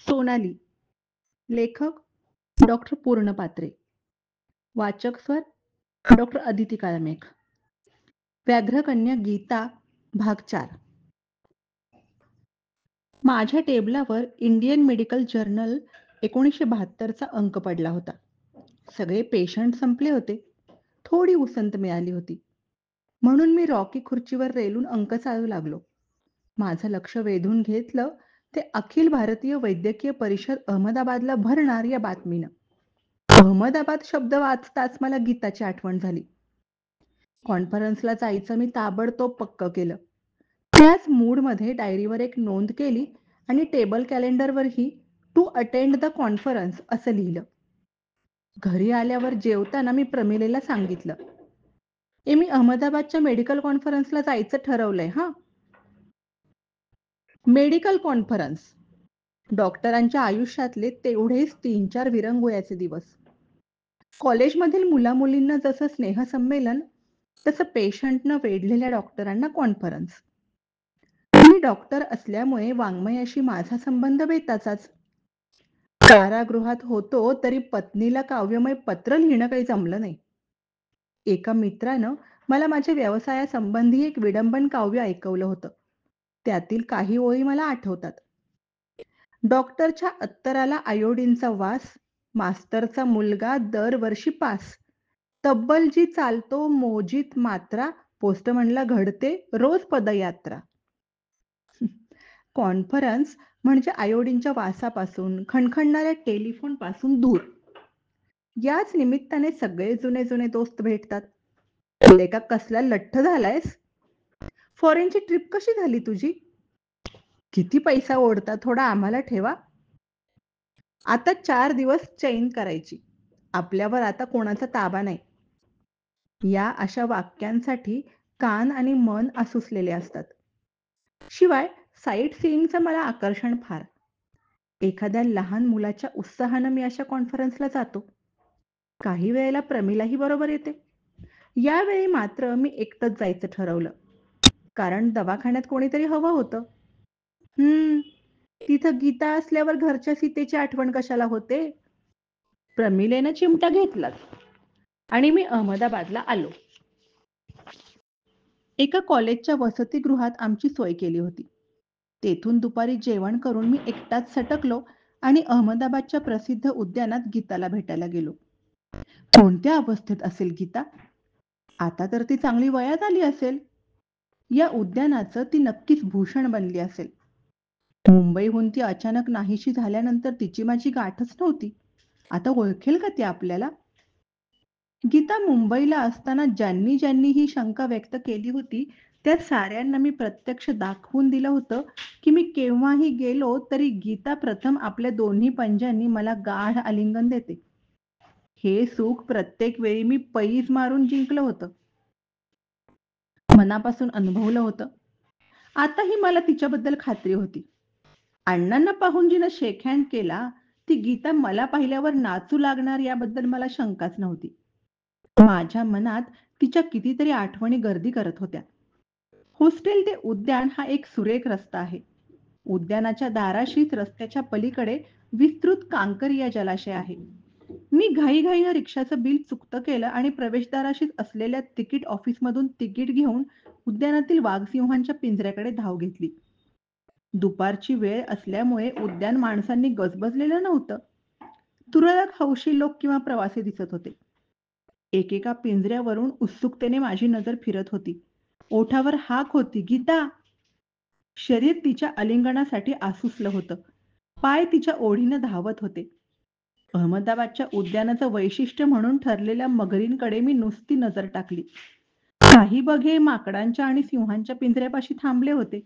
सोनाली. लेखक डॉक्टर पूर्ण पात्रे. वाचक स्वर डॉक्टर अदिती काळमेघ. व्याघ्रकन्या गीता भाग 4. माझ्या टेबलावर इंडियन मेडिकल जर्नल 1972चा अंक पडला होता. सगळे पेशंट संपले होते. थोडी उसंत मिळाली होती. म्हणून मी रॉकी खुर्चीवर रेलून अंक चालू लागलो. माझं लक्ष वेधून घेतलं ते अखिल भारतीय वैद्यकीय परिषद अहमदाबादला भरणार या बातमीनं. अहमदाबाद शब्द वाचताच मला गीताची आठवण झाली. कॉन्फरन्सला जायचं मी ताबडतोब पक्क केलं. त्याच मूडमध्ये डायरीवर एक नोंद केली आणि टेबल कॅलेंडरवरही टू अटेंड द कॉन्फरन्स असं लिहिलं. घरी आल्यावर जेवताना मी प्रमिलेला सांगितलं, मी अहमदाबादच्या मेडिकल कॉन्फरन्सला जायचं ठरवलंय हा. मेडिकल कॉन्फरन्स डॉक्टरांच्या आयुष्यातले तेवढेच 3-4 विरंगुळ्याचे दिवस. कॉलेजमधील मुलामुलींना जसं स्नेहसंमेलन तसं पेशंटनं वेढलेल्या डॉक्टरांना कॉन्फरन्स. मी डॉक्टर असल्यामुळे वाङ्मयाशी माझा संबंध बेताचाच. कारागृहात होतो तरी पत्नीला काव्यमय पत्र लिहिणं काही जमलं नाही. एका मित्रानं मला माझ्या व्यवसायासंबंधी एक विडंबन काव्य ऐकवलं होतं. त्यातील काही ओळी मला आठवतात. डॉक्टरच्या अत्तराला आयोडीनचा वास, मास्तरचा मुलगा दरवर्षी पास, तब्बल जी चालतो मोजीत मात्रा, पोस्टमनला घडते रोज पदयात्रा. कॉन्फरन्स म्हणजे आयोडीनच्या वासापासून, खणखणणाऱ्या टेलिफोन पासून दूर. याच निमित्ताने सगळे जुने जुने दोस्त भेटतात. एका कसला लठ्ठ झालायस? फॉरेनची ट्रिप कशी झाली तुझी? किती पैसा ओढता, थोडा आम्हाला ठेवा. आता 4 दिवस चैन करायची. आपल्यावर आता कोणाचा ताबा नाही. या अशा वाक्यांसाठी कान आणि मन आसुसलेले असतात. शिवाय साईट सीइंगचं मला आकर्षण फार. एखाद्या लहान मुलाच्या उत्साहानं मी अशा कॉन्फरन्सला जातो. काही वेळेला प्रमिलाही बरोबर येते. यावेळी मात्र मी एकटंच जायचं ठरवलं. कारण दवाखान्यात कोणीतरी हवं होतं. तिथं गीता असल्यावर घरच्या सीतेची आठवण कशाला होते? प्रमिलेनं चिमटा घेतलाच आणि मी अहमदाबादला आलो. एका कॉलेजच्या वसतिगृहात आमची सोय केली होती. तेथून दुपारी जेवण करून मी एकटाच सटकलो आणि अहमदाबादच्या प्रसिद्ध उद्यानात गीताला भेटायला गेलो. कोणत्या अवस्थेत असेल गीता? आता तर ती चांगली वयात आली असेल. या उद्यानाचं ती नक्कीच भूषण बनली असेल. मुंबईहून ती अचानक नाहीशी झाल्यानंतर तिची माझी गाठच नव्हती. आता ओळखेल का ती आपल्याला? गीता मुंबईला असताना ज्यांनी ज्यांनी ही शंका व्यक्त केली होती त्या साऱ्यांना मी प्रत्यक्ष दाखवून दिलं होतं की मी केव्हाही गेलो तरी गीता प्रथम आपल्या दोन्ही पंजांनी मला गाढ आलिंगन देते. हे सुख प्रत्येक वेळी मी पैज मारून जिंकलं होतं, मनापासून अनुभवलं होतं. आताही मला तिच्याबद्दल खात्री होती. अण्णांना पाहून जिनं शेक हँड केला ती गीता मला पाहिल्यावर नाचू लागणार याबद्दल मला शंकाच नव्हती. माझ्या मनात तिच्या कितीतरी आठवणी गर्दी करत होत्या. हॉस्टेल ते उद्यान हा एक सुरेख रस्ता आहे. उद्यानाच्या दाराशीच रस्त्याच्या पलीकडे विस्तृत कांकरिया जलाशय आहे. मी घाईघाईनं रिक्षाचं बिल चुकतं केलं आणि प्रवेशद्वाराशीच असलेल्या तिकीट ऑफिसमधून तिकीट घेऊन उद्यानातील वाघसिंहांच्या पिंजऱ्याकडे धाव घेतली. दुपारची वेळ असल्यामुळे उद्यान माणसांनी गजबजलेलं नव्हतं. तुरळक हौशी लोक किंवा प्रवासी दिसत होते. एकेका पिंजऱ्यावरून उत्सुकतेने माझी नजर फिरत होती. ओठावर हाक होती, गीता. शरीर तिच्या आलिंगनासाठी आसुसलं होतं. पाय तिच्या ओढीनं धावत होते. अहमदाबादच्या उद्यानाचं वैशिष्ट्य म्हणून ठरलेल्या मगरींकडे मी नुसती नजर टाकली. काही बघे माकडांच्या आणि सिंहांच्या पिंजऱ्यापाशी थांबले होते.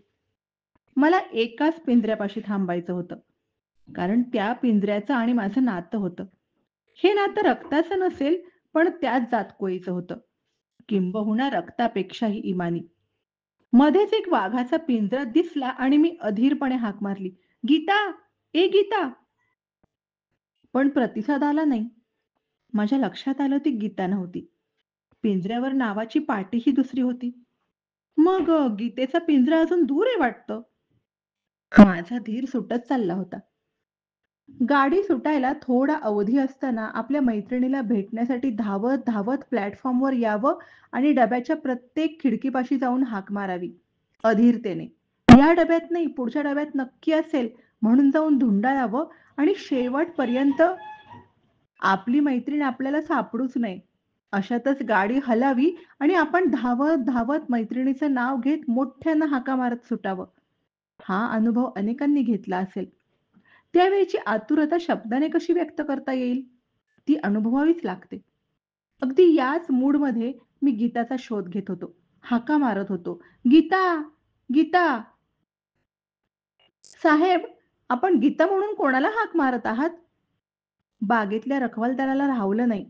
मला एकाच पिंजऱ्यापाशी थांबायचं होतं. कारण त्या पिंजऱ्याचं आणि माझं नातं होतं. हे नातं रक्ताचं नसेल पण त्याच जातकोळीचं होतं. किंबहुना रक्तापेक्षाही इमानी. मध्येच एक वाघाचा पिंजरा दिसला आणि मी अधीरपणे हाक मारली, गीता, ए गीता. पण प्रतिसाद आला नाही. माझ्या लक्षात आलं ती गीता नव्हती. पिंजऱ्यावर नावाची पाटीही दुसरी होती. मग गीतेचा पिंजरा अजून दूर आहे वाटतं. माझा धीर सुटत चालला होता. गाडी सुटायला थोडा अवधी असताना आपल्या मैत्रिणीला भेटण्यासाठी धावत धावत प्लॅटफॉर्मवर यावं आणि डब्याच्या प्रत्येक खिडकीपाशी जाऊन हाक मारावी अधीरतेने. या डब्यात नाही, पुढच्या डब्यात नक्की असेल म्हणून जाऊन धुंडाळावं आणि शेवटपर्यंत आपली मैत्रीण आपल्याला सापडूच नये. अशातच गाडी हलावी आणि आपण धावत धावत मैत्रिणीचं नाव घेत मोठ्यानं हाका मारत सुटावं. हा अनुभव अनेकांनी घेतला असेल. त्यावेळची आतुरता शब्दाने कशी व्यक्त करता येईल? ती अनुभवावीच लागते. अगदी याच मूडमध्ये मी गीताचा शोध घेत होतो. हाका मारत होतो. "गीता! गीता! साहेब, आपण गीता म्हणून कोणाला हाक मारत आहात?" बागेतल्या रखवालदाराला राहवलं नाही.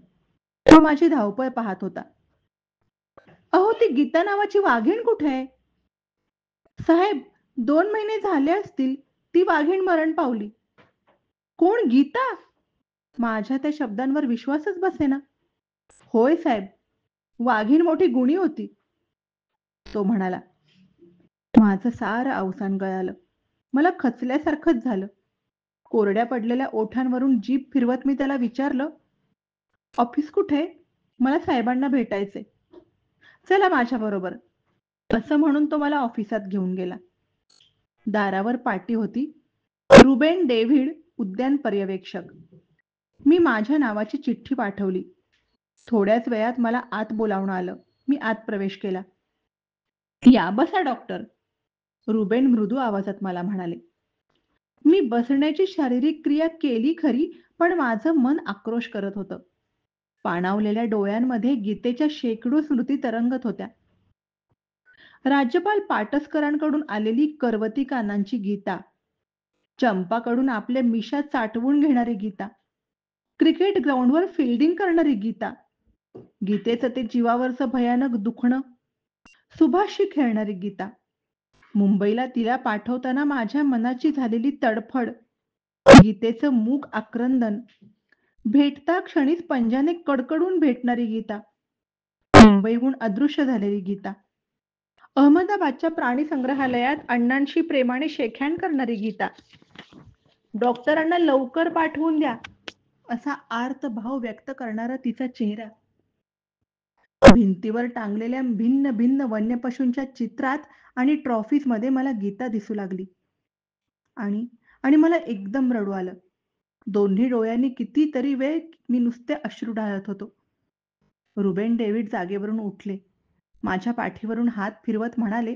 तो माझी धावपळ पाहत होता. "अहो, ती गीता नावाची वाघीण कुठे आहे?" "साहेब, 2 महिने झाले असतील. ती वाघीण मरण पावली." "कोण गीता?" माझ्या त्या शब्दांवर विश्वासच बसेना. "होय साहेब, वाघीण मोठी गुणी होती." तो म्हणाला. माझं सारं अवसान गळालं. मला खचल्यासारखंच झालं. कोरड्या पडलेल्या ओठांवरून जीभ फिरवत मी त्याला विचारलं, "ऑफिस कुठे? मला साहेबांना भेटायचंय." "चला माझ्याबरोबर." असं म्हणून तो मला ऑफिसात घेऊन गेला. दारावर पाटी होती, रुबेन डेव्हिड उद्यान पर्यवेक्षक. मी माझ्या नावाची चिठ्ठी पाठवली. थोड्याच वेळात मला आत बोलावणं आलं. मी आत प्रवेश केला. "या बसा डॉक्टर." रुबेन मृदू आवाजात मला म्हणाले. मी बसण्याची शारीरिक क्रिया केली खरी, पण माझं मन आक्रोश करत होतं. पाणावलेल्या डोळ्यांमध्ये गीतेच्या शेकडो स्मृती तरंगत होत्या. राज्यपाल पाटसकरांकडून आलेली करवती कानांची गीता, चंपाकडून आपल्या मिशा चाटवून घेणारी गीता, क्रिकेट ग्राउंडवर फिल्डिंग करणारी गीता, गीतेचं ते जीवावरचं भयानक दुखणं, सुभाषशी खेळणारी गीता, मुंबईला तिला पाठवताना माझ्या मनाची झालेली तडफड, गीतेचं मूक आक्रंदन, भेटता क्षणीच पंजाने कडकडून भेटणारी गीता, मुंबईहून अदृश्य झालेली गीता, अहमदाबादच्या प्राणी संग्रहालयात अण्णांशी प्रेमाने शेकहँड करणारी गीता, डॉक्टरांना लवकर पाठवून द्या असा आर्त भाव व्यक्त करणारा तिचा चेहरा, भिंतीवर टांगलेल्या भिन्न भिन्न वन्य पशूंच्या चित्रात आणि ट्रॉफीजमध्ये मला गीता दिसू लागली. आणि आणि मला एकदम रडू आलं. दोन्ही डोळ्यांनी कितीतरी वेळ मी नुसते अश्रू ढाळत होतो. रुबेन डेव्हिड जागेवरून उठले. माझ्या पाठीवरून हात फिरवत म्हणाले,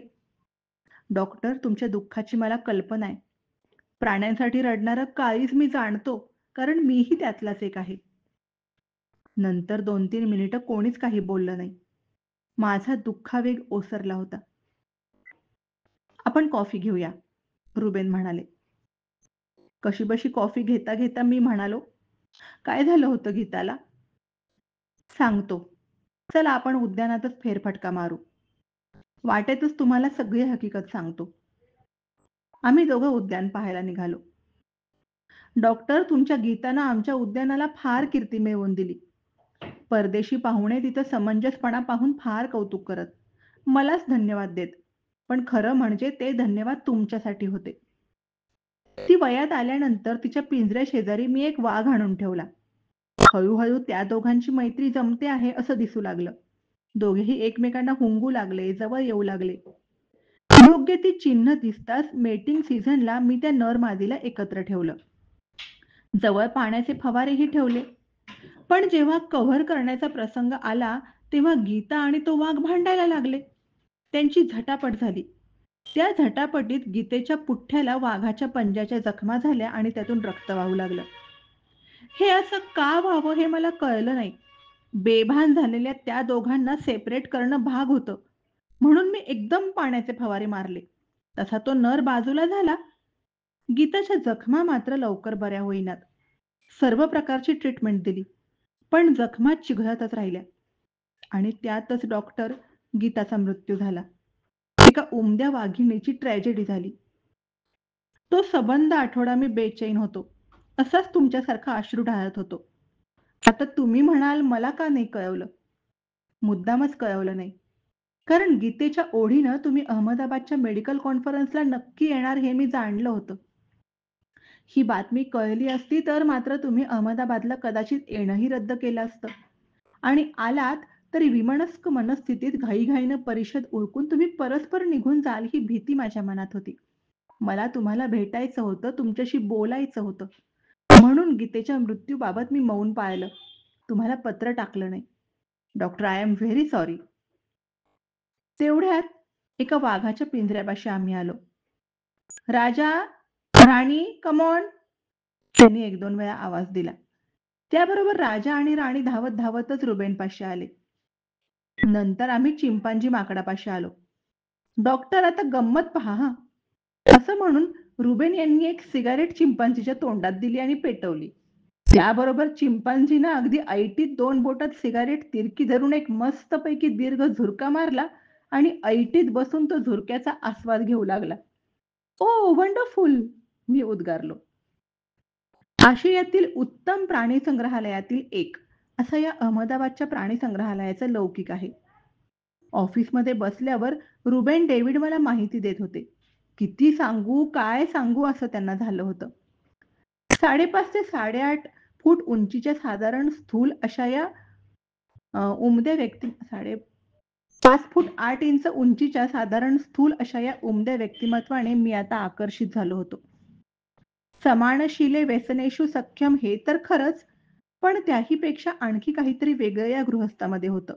"डॉक्टर, तुमच्या दुःखाची मला कल्पना आहे. प्राण्यांसाठी रडणारं काळीज मी जाणतो, कारण मीही त्यातलाच एक आहे." नंतर 2-3 मिनिटं कोणीच काही बोललं नाही. माझा दुःखावेग ओसरला होता. "आपण कॉफी घेऊया," रुबेन म्हणाले. कशीबशी कॉफी घेता घेता मी म्हणालो, "काय झालं होतं गीताला?" "सांगतो. चला आपण उद्यानातच फेरफटका मारू. वाटेतच तुम्हाला सगळी हकीकत सांगतो." आम्ही दोघं उद्यान पाहायला निघालो. "डॉक्टर, तुमच्या गीतानं आमच्या उद्यानाला फार कीर्ती मिळवून दिली." परदेशी पाहुणे तिथं समंजसपणा पाहून फार कौतुक करत. मलाच धन्यवाद देत. पण खरं म्हणजे ते धन्यवाद तुमच्यासाठी होते. ती वयात आल्यानंतर तिच्या पिंजऱ्याशेजारी मी एक वाघ आणून ठेवला. हळूहळू त्या दोघांची मैत्री जमते आहे असं दिसू लागलं. दोघेही एकमेकांना हुंगू लागले, जवळ येऊ लागले. योग्य ती चिन्ह दिसताच मेटिंग सीझनला मी त्या नर मादीला एकत्र ठेवलं. जवळ पाण्याचे फवारेही ठेवले. पण जेव्हा कव्हर करण्याचा प्रसंग आला, तेव्हा गीता आणि तो वाघ भांडायला लागले. त्यांची झटापट झाली. त्या झटापटीत गीतेच्या पुठ्ठ्याला वाघाच्या पंजाच्या जखमा झाल्या आणि त्यातून रक्त वाहू लागलं. हे असं का व्हावं हे मला कळलं नाही. बेभान झालेल्या त्या दोघांना सेपरेट करणं भाग होतं. म्हणून मी एकदम पाण्याचे फवारे मारले. तसा तो नर बाजूला झाला. गीताच्या जखमा मात्र लवकर बऱ्या होईनात. सर्व प्रकारची ट्रीटमेंट दिली. पण जखमा चिघळतच राहिल्या. आणि त्यातच डॉक्टर, गीताचा मृत्यू झाला. एका उमद्या वाघिणीची ट्रॅजेडी झाली. तो सबंध आठवडा मी बेचैन होतो. असाच तुमच्यासारखा अश्रू ढाळत होतो. आता तुम्ही म्हणाल मला का नाही कळवलं? मुद्दामच कळवलं नाही. कारण गीतेच्या ओढीनं तुम्ही अहमदाबादच्या मेडिकल कॉन्फरन्सला नक्की येणार हे मी जाणलं होतं. ही बातमी कळली असती तर मात्र तुम्ही अहमदाबादला कदाचित येणंही रद्द केलं असतं आणि आलात तरी विमनस्क मनस्थितीत घाईघाईनं परिषद उरकून तुम्ही परस्पर निघून जाल ही भीती माझ्या मनात होती. मला तुम्हाला भेटायचं होतं, तुमच्याशी बोलायचं होतं. म्हणून गीतेच्या मृत्यूबाबत मी मौन पाळलं. तुम्हाला पत्र टाकलं नाही. Doctor I am very sorry. तेवढ्यात एका वाघाच्या पिंजऱ्यापाशी आम्ही आलो. राजा, राणी, कम ऑन. त्यांनी 1-2 वेळा आवाज दिला. त्याबरोबर राजा आणि राणी धावत धावतच रुबेनपाशी आले. नंतर आम्ही चिंपांजी माकडापाशी आलो. डॉक्टर आता गंमत पहा हां. असं म्हणून रुबेन यांनी एक सिगारेट चिंपांजीच्या तोंडात दिली आणि पेटवली. त्याबरोबर चिंपांझीनं अगदी ऐटीत 2 बोटात सिगारेट तिरकी धरून एक मस्तपैकी दीर्घ झुरका मारला आणि ऐटीत बसून तो झुरक्याचा आस्वाद घेऊ लागला. "ओह वंडरफुल!" मी उद्गारलो. आशियातील उत्तम प्राणी संग्रहालयातील एक असं या अहमदाबादच्या प्राणी संग्रहालयाचं लौकिक आहे. ऑफिसमध्ये बसल्यावर रुबेन डेव्हिड मला माहिती देत होते. किती सांगू, काय सांगू असं त्यांना झालं होतं. 5.5 ते 8.5 फूट उंचीच्या साधारण स्थूल अशा या उमद्या व्यक्ती 5 फूट 8 इंच उंचीच्या साधारण स्थूल अशा या उमद्या व्यक्तिमत्वाने मी आता आकर्षित झालो होतो. समानशिले व्यसनेषु सख्यम हे तर खरंच, पण त्याहीपेक्षा आणखी काहीतरी वेगळं या गृहस्थामध्ये होतं.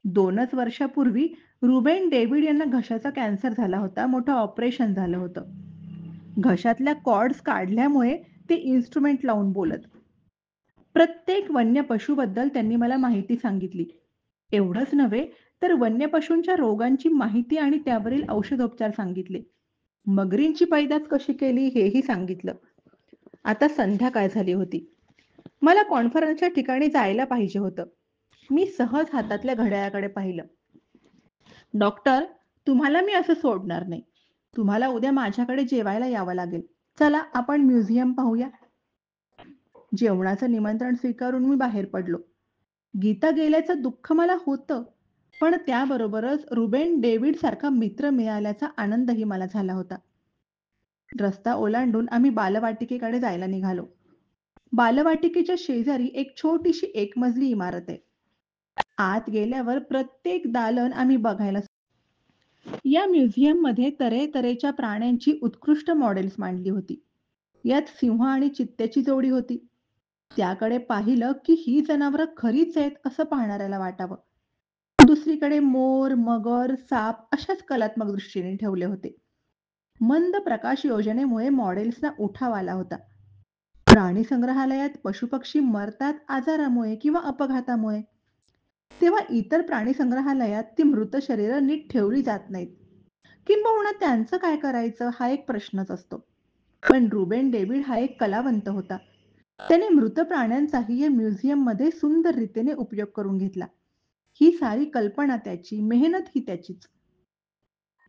2च वर्षापूर्वी रुबेन डेव्हिड यांना घशाचा कॅन्सर झाला होता. मोठं ऑपरेशन झालं होतं. घशातल्या कॉर्ड्स काढल्यामुळे ते इन्स्ट्रुमेंट लावून बोलत. प्रत्येक वन्य पशूबद्दल त्यांनी मला माहिती सांगितली. एवढंच नव्हे, तर वन्य पशूंच्या रोगांची माहिती आणि त्यावरील औषधोपचार सांगितले. मगरींची पैदास कशी केली हेही सांगितलं. आता संध्याकाळ झाली होती. मला कॉन्फरन्सच्या ठिकाणी जायला पाहिजे होतं. मी सहज हातातल्या घड्याळाकडे पाहिलं. डॉक्टर, तुम्हाला मी असं सोडणार नाही. तुम्हाला उद्या माझ्याकडे जेवायला यावं लागेल. चला आपण म्युझियम पाहूया. जेवणाचं निमंत्रण स्वीकारून मी बाहेर पडलो. गीता गेल्याचं दुःख मला होतं, पण त्याबरोबरच रुबेन डेव्हिड सारखा मित्र मिळाल्याचा आनंदही मला झाला होता. रस्ता ओलांडून आम्ही बालवाटिकेकडे जायला निघालो. बालवाटिकेच्या शेजारी एक छोटीशी एकमजली इमारत आहे. आत गेल्यावर प्रत्येक दालन आम्ही बघायला. या म्युझियममध्ये तऱ्हेतऱ्हेच्या प्राण्यांची उत्कृष्ट मॉडेल्स मांडली होती. यात सिंह आणि चित्त्याची जोडी होती. त्याकडे पाहिलं की ही जनावरं खरीच आहेत असं पाहणाऱ्याला वाटावं. दुसरीकडे मोर, मगर, साप अशाच कलात्मक दृष्टीने ठेवले होते. मंद प्रकाश योजनेमुळे मॉडेल्सना उठाव आला होता. प्राणी संग्रहालयात पशुपक्षी मरतात आजारामुळे किंवा अपघातामुळे. तेव्हा इतर प्राणी संग्रहालयात ती मृत शरीरं नीट ठेवली जात नाहीत. किंबहुना त्यांचं काय करायचं हा एक प्रश्नच असतो. पण रुबेन डेव्हिड हा एक कलावंत होता. त्याने मृत प्राण्यांचाही या म्युझियममध्ये सुंदर रीतीने उपयोग करून घेतला. ही सारी कल्पना त्याची, मेहनत ही त्याचीच.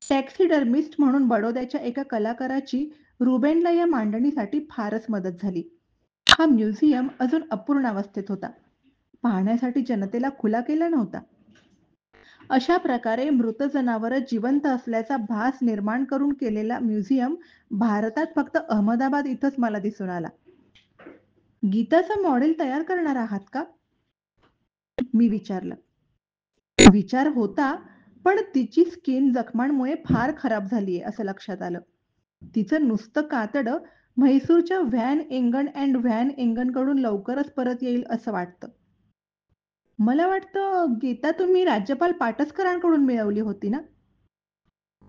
टॅक्सिडर्मिस्ट म्हणून बडोद्याच्या एका कलाकाराची रुबेनला या मांडणीसाठी फारच मदत झाली. हा म्युझियम अजून अपूर्णावस्थेत होता. पाहण्यासाठी जनतेला खुला केला नव्हता. अशा प्रकारे मृत जनावरं जिवंत असल्याचा भास निर्माण करून केलेला म्युझियम भारतात फक्त अहमदाबाद इथंच मला दिसून आला. गीताचं मॉडेल तयार करणार आहात का? मी विचारलं. विचार होता, पण तिची स्किन जखमांमुळे फार खराब झालीये असं लक्षात आलं. तिचं नुसतं कातडं म्हैसूरच्या व्हॅन एंगन अँड व्हॅन एंगनकडून लवकरच परत येईल असं वाटतं. मला वाटतं गीता तुम्ही राज्यपाल पाटसकरांकडून मिळवली होती ना?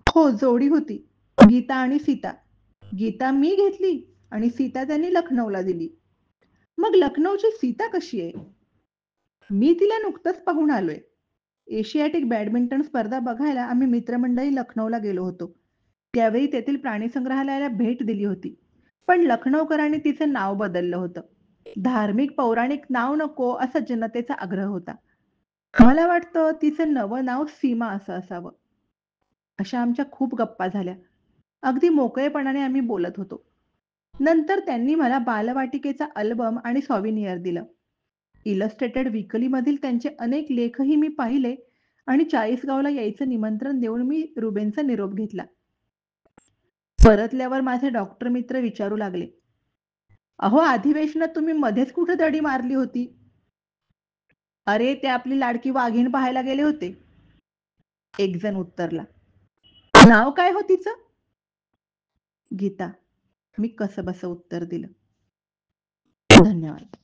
हो, जोडी होती. गीता आणि सीता. गीता मी घेतली आणि सीता त्यांनी लखनौला दिली. मग लखनौची सीता कशी आहे? मी तिला नुकतंच पाहून आलोय. एशियाटिक बॅडमिंटन स्पर्धा बघायला आम्ही मित्रमंडळी लखनौला गेलो होतो. त्यावेळी तेथील प्राणी संग्रहालयाला भेट दिली होती. पण लखनौकरांनी तिचं नाव बदललं होतं. धार्मिक पौराणिक नाव नको असा जनतेचा आग्रह होता. मला वाटतं तिचं नवं नाव सीमा असं असावं. अशा आमच्या खूप गप्पा झाल्या. अगदी मोकळेपणाने आम्ही बोलत होतो. नंतर त्यांनी मला बालवाटिकेचा अल्बम आणि सॉव्हिनियर दिलं. इलस्ट्रेटेड वीकलीमधील त्यांचे अनेक लेखही मी पाहिले आणि चाळीसगावला यायचं निमंत्रण देऊन मी रुबेनचा निरोप घेतला. परतल्यावर माझे डॉक्टर मित्र विचारू लागले, अहो, अधिवेशनात तुम्ही मध्येच कुठे दडी मारली होती? अरे, ते आपली लाडकी वाघीण पाहायला गेले होते. एक जण उत्तरला. नाव काय हो तिचं? गीता. मी कसंबसं उत्तर दिलं. धन्यवाद.